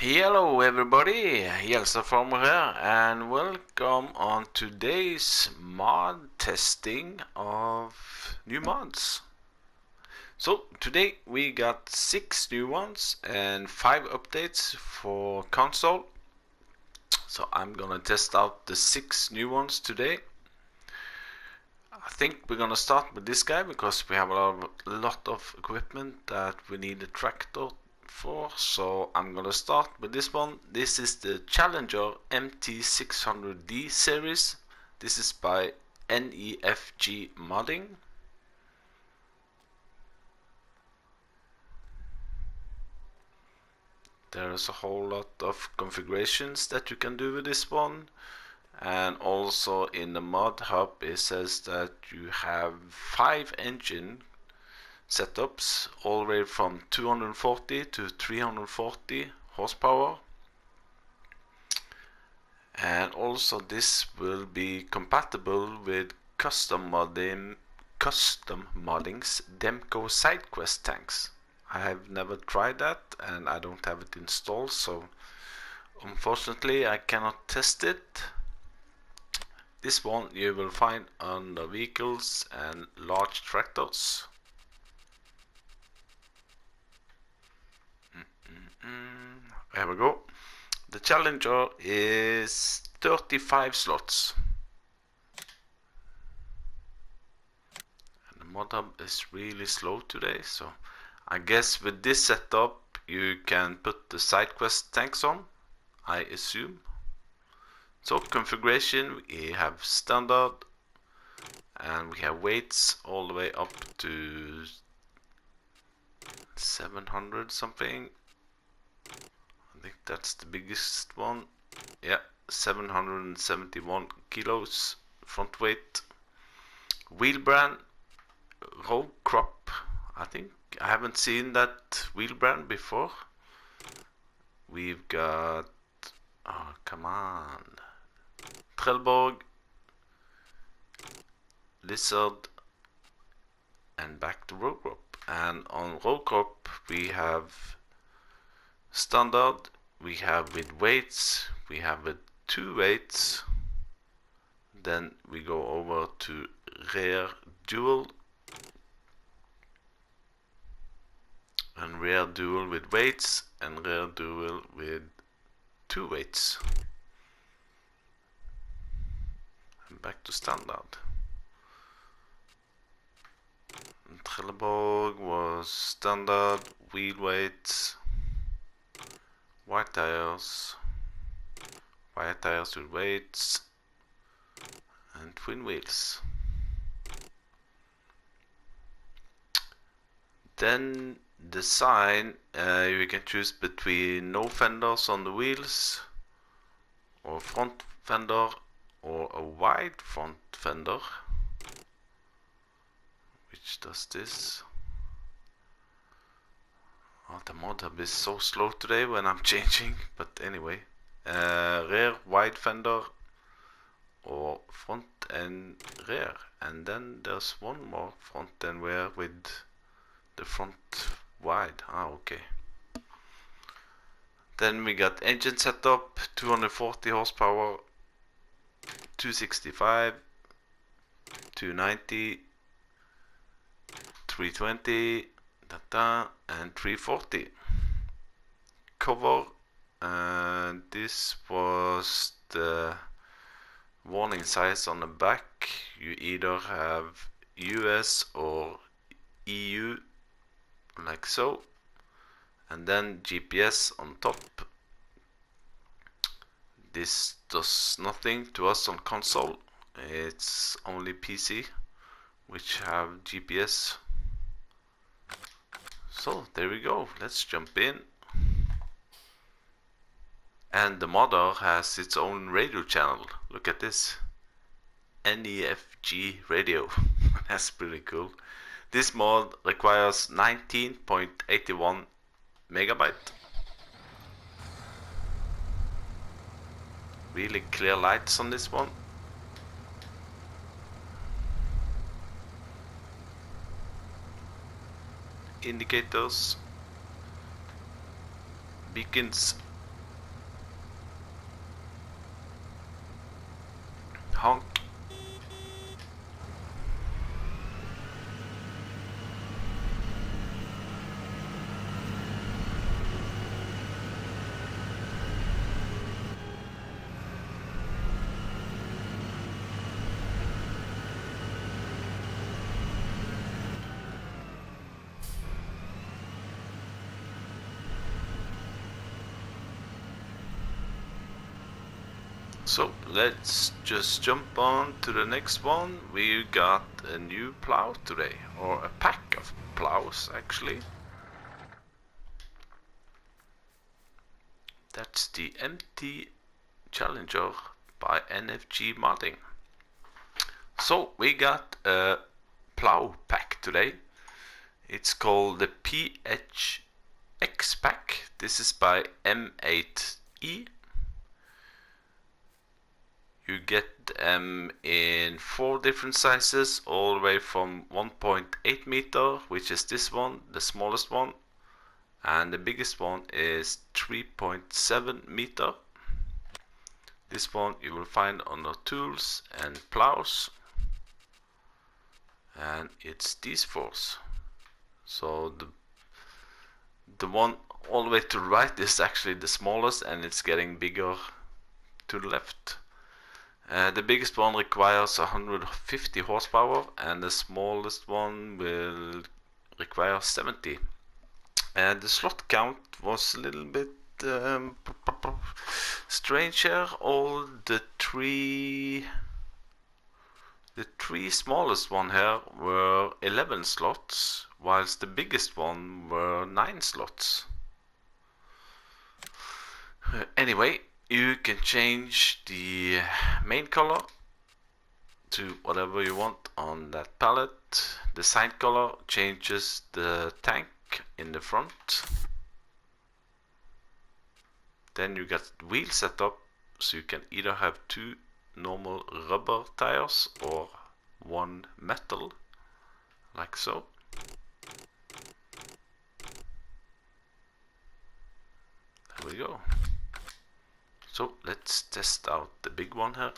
Hello everybody, Jelsa Farmer here, and welcome on today's mod testing of new mods. So today we got 6 new ones and 5 updates for console. So I'm gonna test out the 6 new ones today. I think we're gonna start with this guy because we have a lot of equipment that we need a tractor for, so I'm gonna start with this one. This is the Challenger MT600D series. This is by NEFG Modding. There's a whole lot of configurations that you can do with this one, and also in the mod hub it says that you have 5 engine setups, all the way from 240 to 340 horsepower, and also this will be compatible with custom modding's Demco SideQuest tanks. I have never tried that and I don't have it installed, so unfortunately I cannot test it. This one you will find on the vehicles and large tractors. There we go. The Challenger is 35 slots. And the mod hub is really slow today, so I guess with this setup you can put the SideQuest tanks on, I assume. So configuration, we have standard, and we have weights all the way up to 700 something. I think that's the biggest one. Yeah, 771 kilos front weight. Wheel brand, row crop. I think I haven't seen that wheel brand before. We've got, oh come on, Trelleborg, Lizard, and back to row crop. And on row crop we have standard, we have with weights, we have with 2 weights, then we go over to rear dual, and rear dual with weights, and rear dual with 2 weights, and back to standard. And Trelleborg was standard, wheel weights, white tires with weights, and twin wheels. Then design, you can choose between no fenders on the wheels, or front fender, or a wide front fender. Which does this? Oh, the mod hub is so slow today when I'm changing, but anyway. Rear wide fender, or front and rear, and then there's one more front and rear with the front wide. Okay. Then we got engine setup, 240 horsepower, 265, 290, 320, and 340. Cover, and this was the warning signs on the back. You either have US or EU, like so, and then GPS on top. This does nothing to us on console, it's only PC which have GPS. So there we go, let's jump in. And the modder has its own radio channel. Look at this, NEFG radio. That's pretty cool. This mod requires 19.81 megabyte. Really clear lights on this one. Indicators, beacons, So let's just jump on to the next one. We got a new plow today, or a pack of plows actually. That's the MT Challenger by NFG Modding. So we got a plow pack today. It's called the PHX Pack. This is by M8E. You get them in 4 different sizes, all the way from 1.8 meter, which is this one, the smallest one, and the biggest one is 3.7 meter. This one you will find under tools and plows, and it's these 4. So the one all the way to the right is actually the smallest, and it's getting bigger to the left. The biggest one requires 150 horsepower, and the smallest one will require 70. The slot count was a little bit strange here. All the three smallest one here were 11 slots, whilst the biggest one were 9 slots. Anyway, you can change the main color to whatever you want on that palette. The side color changes the tank in the front. Then you got wheel setup, so you can either have 2 normal rubber tires or 1 metal, like so. There we go. So let's test out the big one here.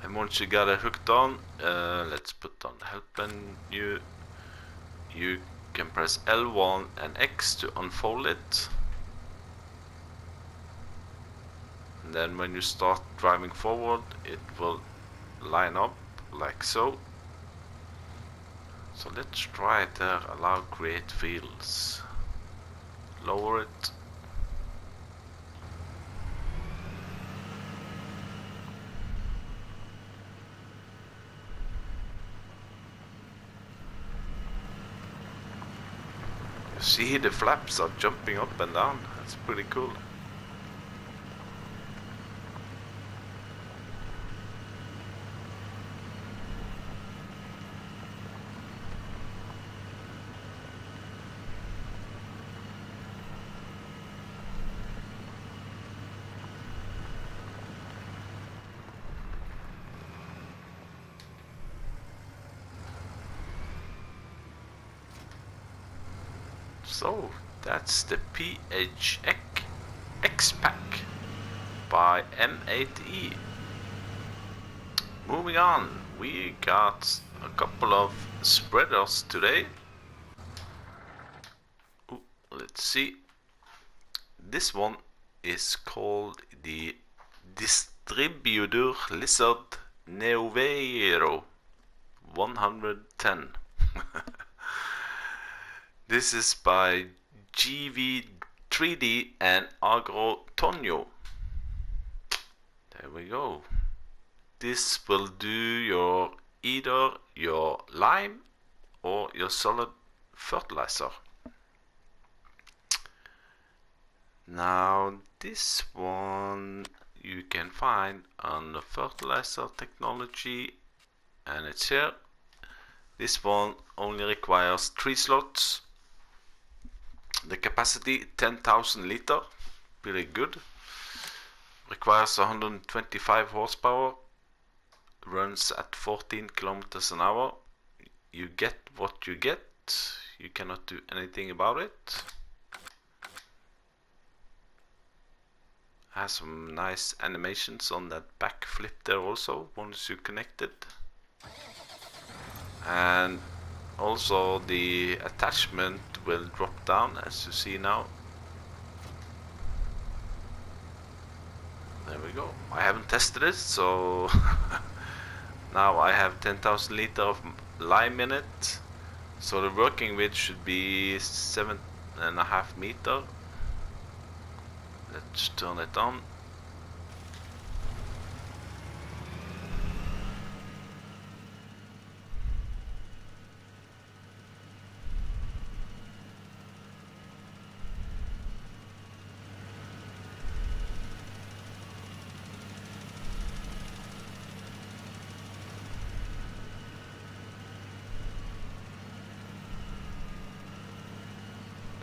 And once you got it hooked on, let's put on the help menu. You can press L1 and X to unfold it. And then when you start driving forward, it will line up like so. So let's try it there. Allow create fields. Lower it. You see the flaps are jumping up and down. That's pretty cool. So that's the PHX Pack by M8E. Moving on, we got a couple of spreaders today. Ooh, let's see. This one is called the Distributor Lizard Neovero 110. This is by GV3D and Agro Tonio. There we go. This will do either your lime or your solid fertilizer. Now this one you can find on the fertilizer technology, and it's here. This one only requires 3 slots. The capacity 10,000 liter, pretty good. Requires 125 horsepower, runs at 14 kilometers an hour. You get what you get, you cannot do anything about it. Has some nice animations on that back flip there also, once you connect it. And also the attachment will drop down, as you see now. There we go. I haven't tested it, so now I have 10,000 liter of lime in it. So the working width should be 7.5 meters. Let's turn it on.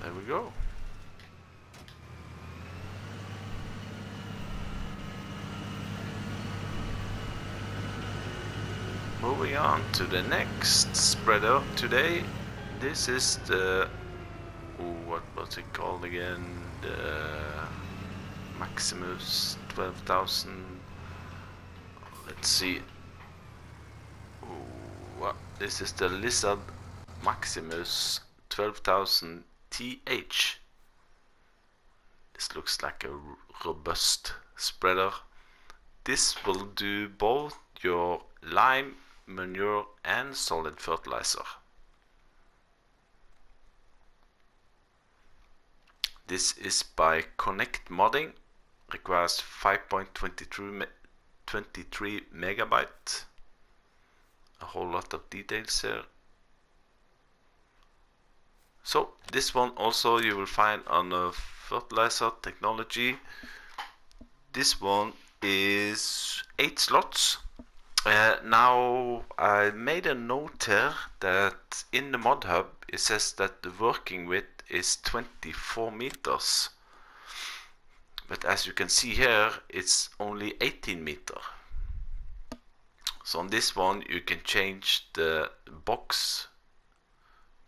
There we go. Moving on to the next spreader today. This is the, what was it called again? The Maximus 12,000. Let's see. This is the Lizard Maximus 12,000 TH. This looks like a robust spreader. This will do both your lime, manure and solid fertilizer. This is by Connect Modding, requires 5.23 megabyte. A whole lot of details here. So this one also you will find on a fertilizer technology. This one is 8 slots. Now I made a note here that in the mod hub it says that the working width is 24 meters. But as you can see here, it's only 18 meters. So on this one you can change the box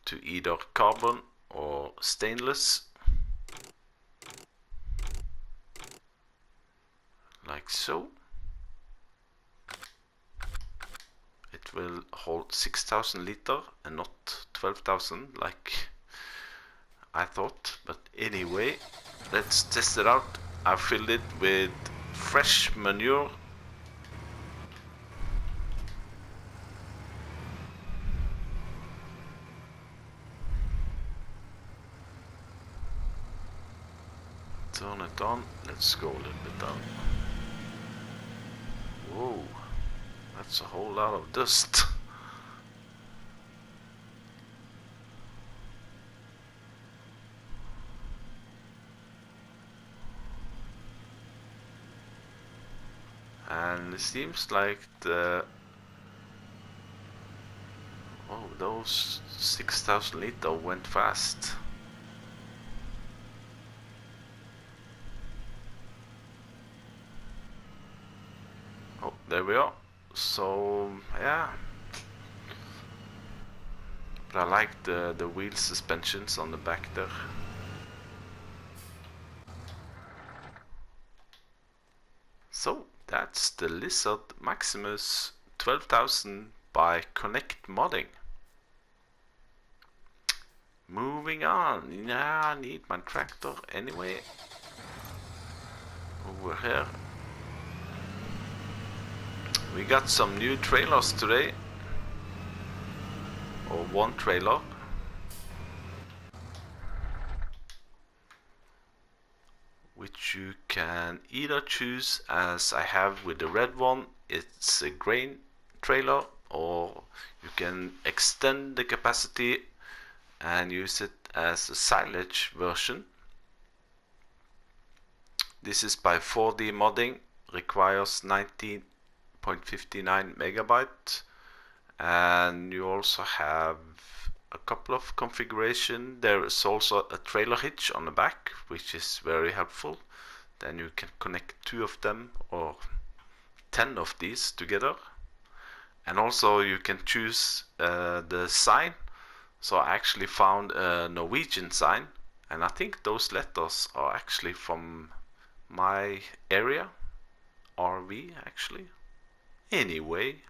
to either carbon or stainless, like so. It will hold 6,000 liters and not 12,000 like I thought, but anyway, let's test it out. I filled it with fresh manure. Turn it on. Let's go a little bit down. Whoa, that's a whole lot of dust. And it seems like those 6,000 liters went fast. Oh, there we are. So yeah, but I like the wheel suspensions on the back there. So that's the Lizard Maximus 12,000 by Connect Modding. Moving on. Yeah, I need my tractor anyway. Over here. We got some new trailers today. Or one trailer. Which you can either choose, as I have with the red one, it's a grain trailer, or you can extend the capacity and use it as a silage version. This is by 4D modding, requires 19.59 megabyte, and you also have a couple of configuration. There is also a trailer hitch on the back, which is very helpful. Then you can connect 2 of them or 10 of these together. And also you can choose the sign. So I actually found a Norwegian sign, and I think those letters are actually from my area, RV actually. Anyway,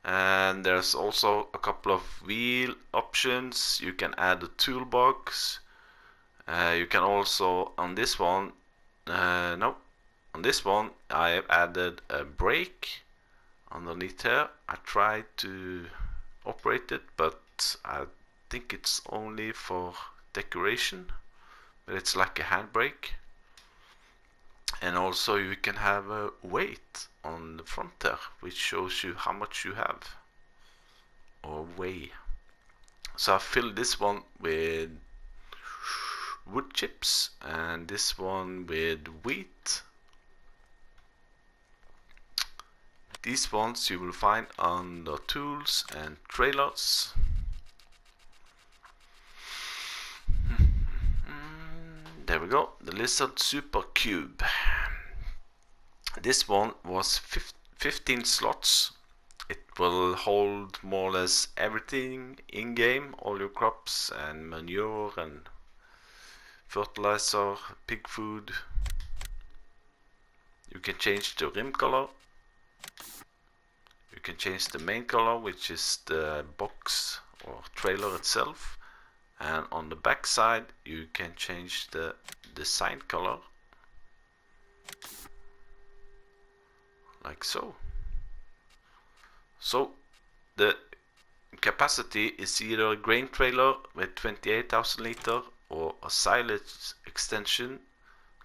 and there's also a couple of wheel options. You can add a toolbox. You can also, on this one, on this one I have added a brake underneath here. I tried to operate it, but I think it's only for decoration, but it's like a handbrake. And also you can have a weight on the front there, which shows you how much you have or weigh. So I filled this one with wood chips and this one with wheat. These ones you will find on the tools and trailers. There we go, the Lizard Super Cube. This one was 15 slots. It will hold more or less everything in game, all your crops and manure and fertilizer, pig food. You can change the rim color. You can change the main color, which is the box or trailer itself. And on the back side you can change the design color, like so. So the capacity is either a grain trailer with 28,000 liter or a silage extension,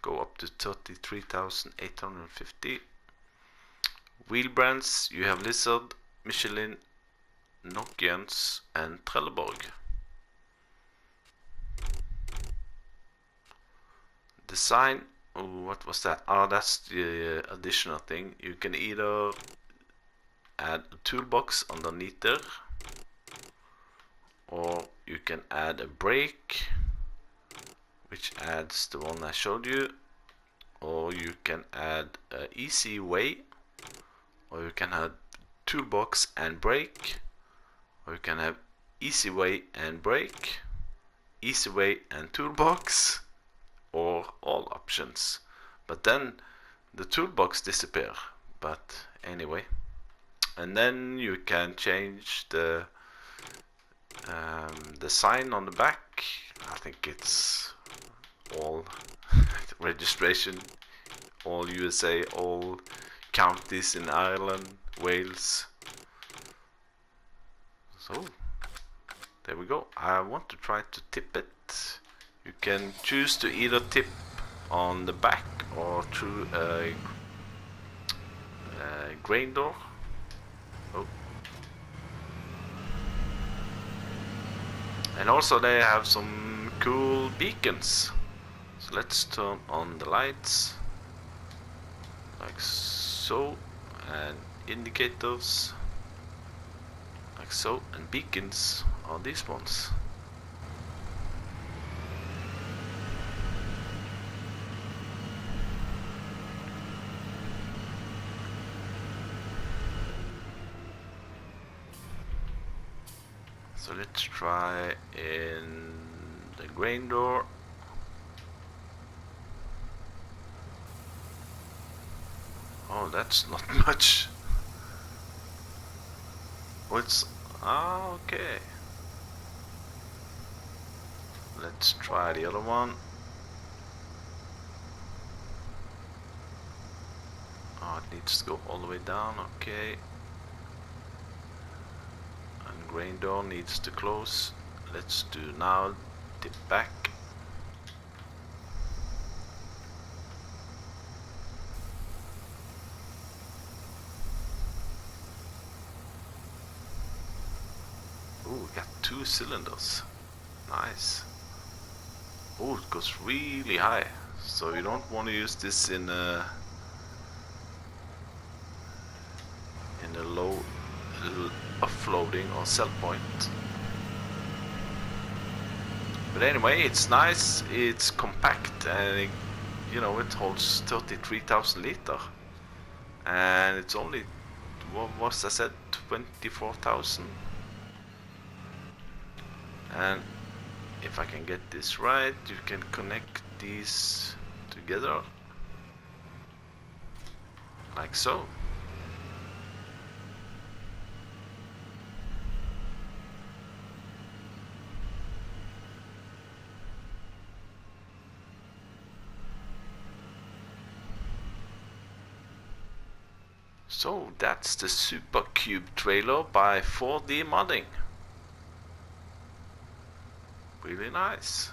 go up to 33,850. Wheel brands, you have Lizard, Michelin, Nokians and Trelleborg. Design, what was that? Oh, that's the additional thing. You can either add a toolbox underneath there, or you can add a brake, which adds the one I showed you, or you can add an easy way, or you can add toolbox and brake, or you can have easy way and brake, easy way and toolbox, or all options. But then the toolbox disappear. But anyway, and then you can change the sign on the back. I think it's all registration, all USA, all counties in Ireland, Wales. So there we go. I want to try to tip it. You can choose to either tip on the back or through a grain door. Oh. And also they have some cool beacons. So let's turn on the lights, like so, and indicators, like so, and beacons are these ones. So let's try in the grain door. Oh, that's not much. Oh, it's okay. Let's try the other one. Oh, it needs to go all the way down. Okay. And grain door needs to close. Let's do now. Dip back. Ooh, we got 2 cylinders. Nice. Oh, it goes really high. So you don't want to use this in a low offloading or sell point. But anyway, it's nice, it's compact, and it, you know, it holds 33,000 liter, and it's only, what was I said, 24,000. And if I can get this right, you can connect these together like so. So that's the Super Cube trailer by 4D Modding. Really nice.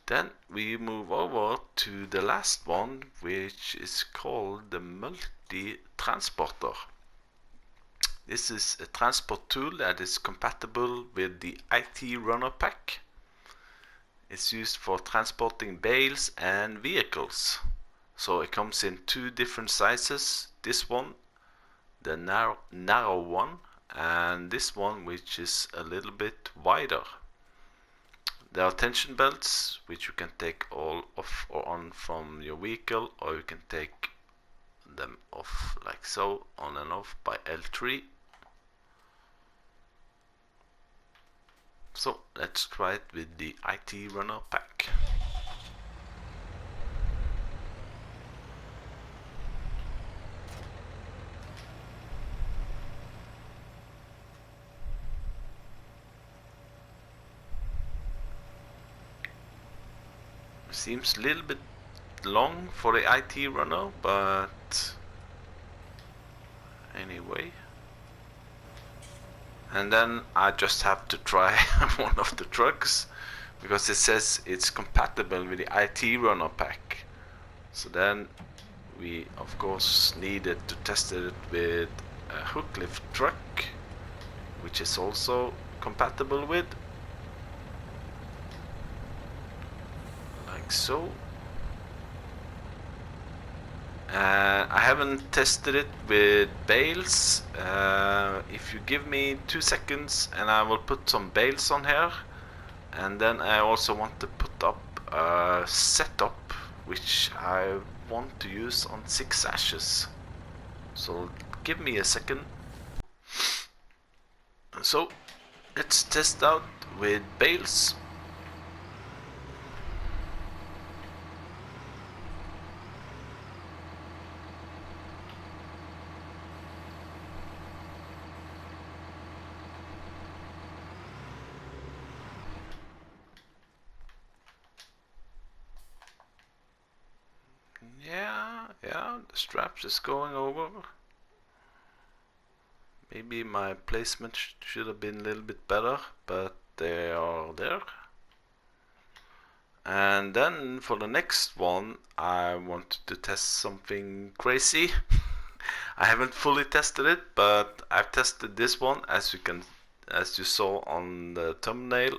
Then we move over to the last one, which is called the Multi-Transporter. This is a transport tool that is compatible with the IT Runner Pack. It's used for transporting bales and vehicles. So it comes in two different sizes. This one, the narrow one, and this one, which is a little bit wider. There are tension belts which you can take all off or on from your vehicle, or you can take them off like so, on and off by L3. So let's try it with the IT Runner Pack. Seems a little bit long for the IT runner, but anyway. And then I just have to try one of the trucks because it says it's compatible with the IT Runner Pack. So then we of course needed to test it with a hook lift truck, which is also compatible with, like so. I haven't tested it with bales. If you give me 2 seconds and I will put some bales on here, and then I also want to put up a setup which I want to use on 6 ashes. So give me a second. So let's test out with bales. Yeah, the straps is going over. Maybe my placement should have been a little bit better, but they are there. And then for the next one, I wanted to test something crazy. I haven't fully tested it, but I've tested this one, as you saw on the thumbnail.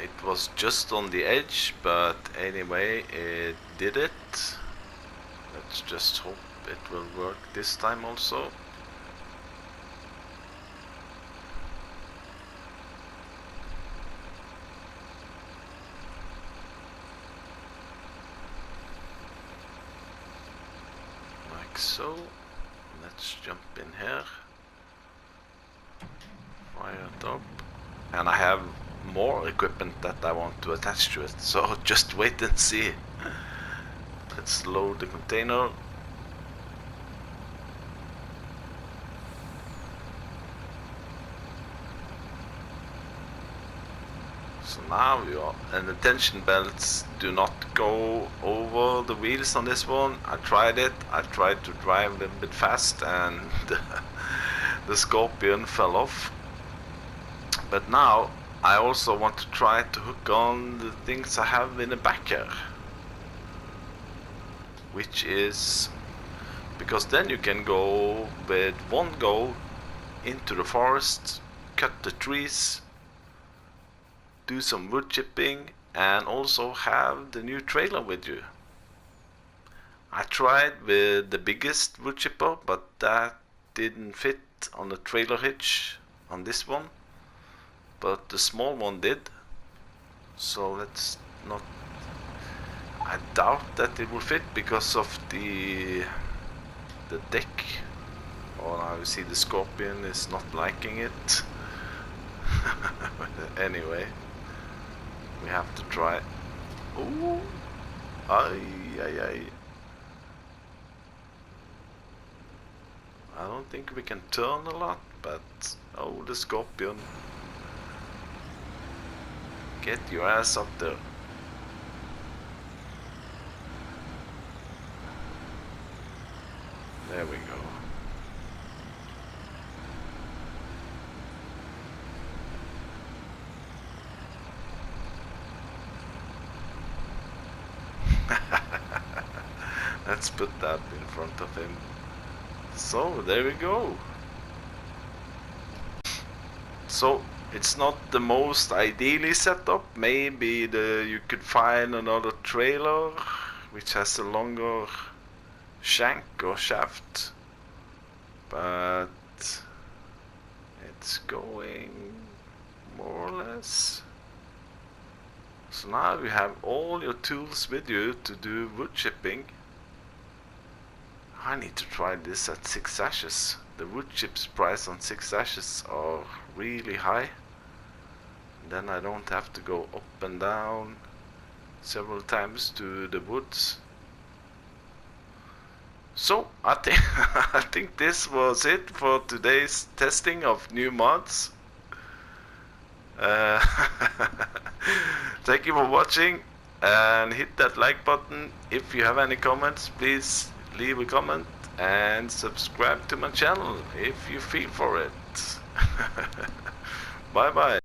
It was just on the edge, but anyway, it did it. Let's just hope it will work this time also. Like so. Let's jump in here. Fire it up. And I have more equipment that I want to attach to it, so just wait and see. Let's load the container. So now we are, and the tension belts do not go over the wheels on this one. I tried it. I tried to drive a little bit fast and the Scorpion fell off. But now I also want to try to hook on the things I have in the back here, which is because then you can go with one go into the forest, cut the trees, do some wood chipping, and also have the new trailer with you. I tried with the biggest wood chipper, but that didn't fit on the trailer hitch on this one. But the small one did, so let's not. I doubt that it will fit because of the deck. Oh, now you see the Scorpion is not liking it. Anyway, we have to try. Ooh, ay. I don't think we can turn a lot, but oh, the Scorpion. Get your ass up there. There we go. Let's put that in front of him. So there we go. So it's not the most ideally set up. Maybe you could find another trailer which has a longer shank or shaft, but it's going more or less. So now you have all your tools with you to do wood chipping. I need to try this at 6 ashes. The wood chips price on 6 ashes are really high. Then I don't have to go up and down several times to the woods. So I think I think this was it for today's testing of new mods. Thank you for watching, and hit that like button. If you have any comments, please leave a comment and subscribe to my channel if you feel for it. Bye bye.